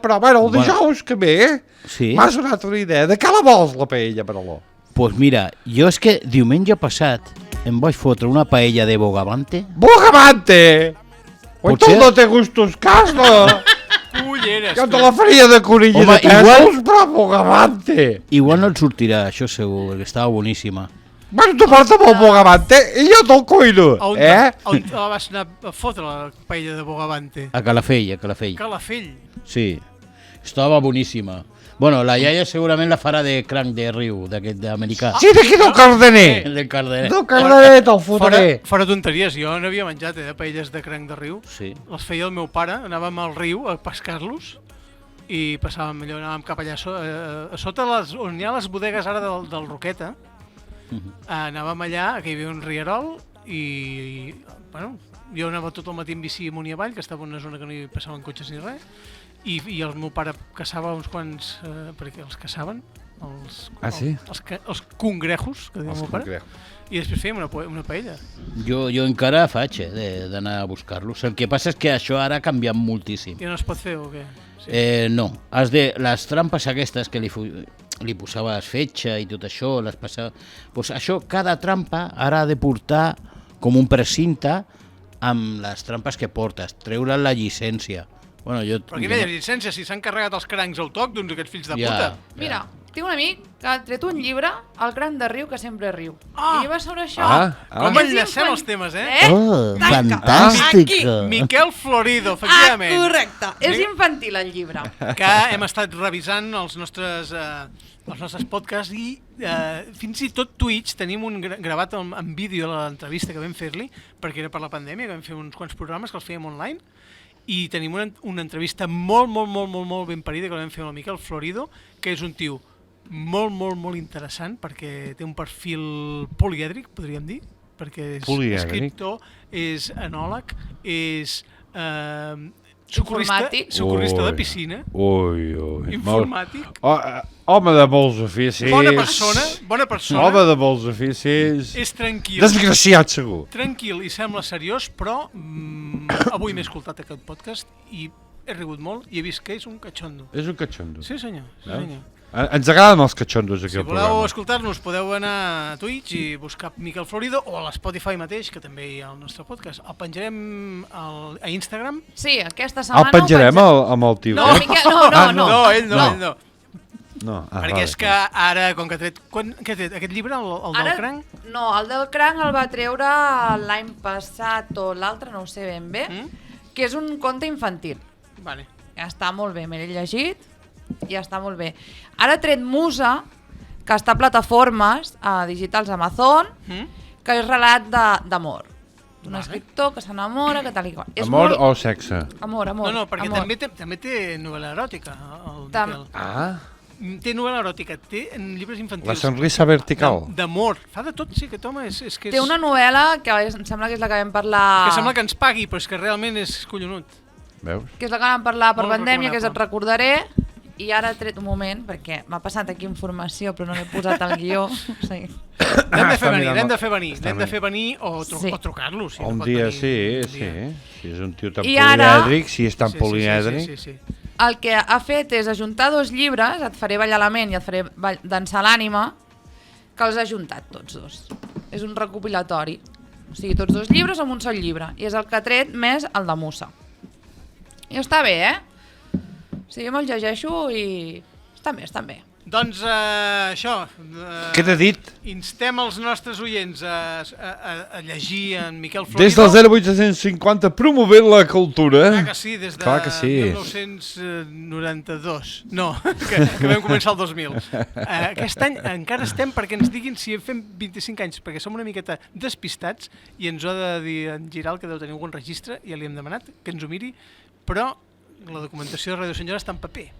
però bueno, el dijous que ve m'ha sonat una idea. De què la vols, la paella, Manolo? Pues mira, jo és que diumenge passat em vaig fotre una paella de bogavante. ¡Bogavante! Hoy todo te gustos casno. Culleres. Jo te la faria de conill i de pèsols, però bogavante. Igual no et sortirà, això segur, perquè estava boníssima. Bueno, tu porta'm el bogavante i jo te'l cuino, On la vas anar a fotre, la paella de bogavante? A Calafell, a Calafell. Calafell? Sí, estava boníssima. Bueno, la iaia segurament la farà de cranc de riu, d'aquest d'americà. Sí, d'aquí del Cardener. Del Cardener. Del Cardener te'l fotré. Fora tonteries, jo n'havia menjat, paelles de cranc de riu. Sí. Les feia el meu pare, anàvem al riu a pescar-los i passàvem allò, anàvem cap allà a sota on hi ha les bodegues ara del Roqueta. Anàvem allà, que hi havia un rierol i bueno, jo anava tot el matí en bici amunt i avall, que estava en una zona que no hi passaven cotxes ni res, i el meu pare caçava uns quants, perquè els caçaven, els congrejos, que diu el meu pare, i després fèiem una paella. Jo encara faig d'anar a buscar-los. El que passa és que això ara ha canviat moltíssim. I no es pot fer o què? Sí. No, les trampes aquestes que li posaves fetge i tot això, les passava... Pues això, cada trampa ara ha de portar com un precinte amb les trampes que portes, treure la llicència. Bueno, però quina llicència? Si s'han carregat els crancs autòctons, aquests fills de puta. Mira, tinc un amic que ha tret un llibre, El cranc de riu que sempre riu. I va sobre això. Com enllacem els temes, Fantàstic! Miquel Florido, efectivament. Correcte, és infantil el llibre. Que hem estat revisant els nostres podcasts i fins i tot Twitch tenim un gravat en vídeo de l'entrevista que vam fer-li, perquè era per la pandèmia, que vam fer uns quants programes que els fèiem online, i tenim una entrevista molt ben parida que vam fer amb el Miquel Florido, que és un tio molt interessant, perquè té un perfil polièdric, podríem dir, perquè és escriptor, és enòleg, és socorrista de piscina, informàtic, home de molts oficis, bona persona, home de molts oficis, és tranquil, desgraciat segur, tranquil i sembla seriós, però avui m'he escoltat aquest podcast i he rigut molt i he vist que és un catxondo. És un catxondo. Sí senyor. Ens agraden els catxondos aquí al programa. Si voleu escoltar-nos podeu anar a Twitch i buscar Miquel Florido o a l'Spotify mateix, que també hi ha el nostre podcast. El penjarem a Instagram. Sí, aquesta setmana el penjarem amb el tio. No, Miquel, no. Ell no. No, perquè és que ara, com que ha tret... Què ha tret? Aquest llibre, el del cranc? No, el del cranc el va treure l'any passat o l'altre, no ho sé ben bé, que és un conte infantil. Vale. Ja està molt bé, me l'he llegit, ja està molt bé. Ara ha tret Musa, que està a plataformes digitals Amazon, que és relat d'amor. Un escriptor que s'enamora, que tal i qual. Amor o sexe? Amor. No, perquè també té novel·la eròtica, el Miquel. Té novel·la eròtica, té llibres infantils. La sonrisa vertical. D'amor. Fa de tot, sí, aquest home és que és... Té una novel·la que em sembla que és la que vam parlar... Que sembla que ens pagui, però és que realment és collonut. Veus? Que és la que vam parlar per pandèmia, que és Et recordaré, i ara he tret un moment, perquè m'ha passat aquí informació, però no l'he posat al guió. L'hem de fer venir o trucar-lo. Un dia sí. Si és un tio tan polièdric, si és tan polièdric... El que ha fet és ajuntar dos llibres, Et faré ballar la ment i Et faré dansar l'ànima, que els ha ajuntat tots dos. És un recopilatori. O sigui, tots dos llibres amb un sol llibre. I és el que ha tret més el de Musa. I està bé, O sigui, me'l llegeixo i... Estan bé. Doncs això... Què t'he dit? Instem els nostres oients a llegir en Miquel Florido. Des del 0850 promovent la cultura. Clar que sí, des de 1992. No, que vam començar el 2000. Aquest any encara estem perquè ens diguin si fem 25 anys, perquè som una miqueta despistats i ens ho ha de dir en Giral, que deu tenir algun registre, ja li hem demanat que ens ho miri, però la documentació de Ràdio Sant Joan està en paper.